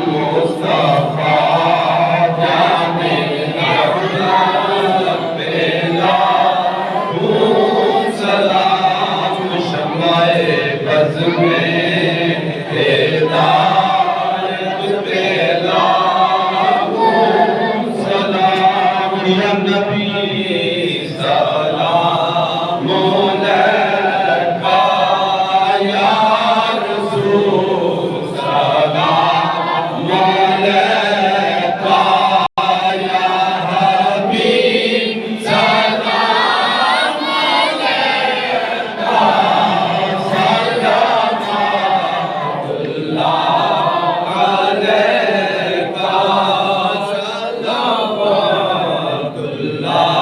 मुस्तफा जाने बेला सलाम शमाए बज़ में हिदायत बेला सलाम या नबी सलाम अलैका या रसूल सलाम अलैका या हबीब सलाम अलैका सल्लल्लाहु अलैका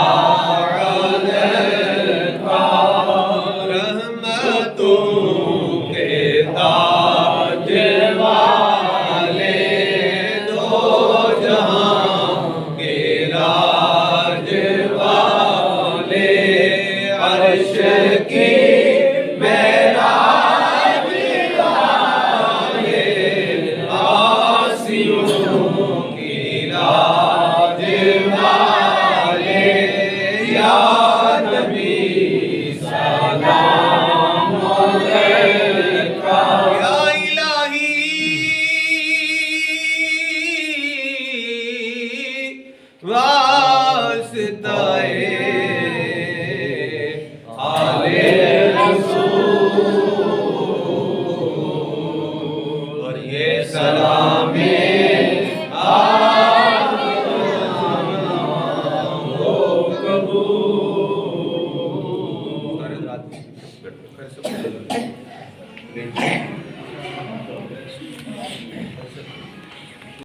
वास्ताए आले रसूल और ये सलामे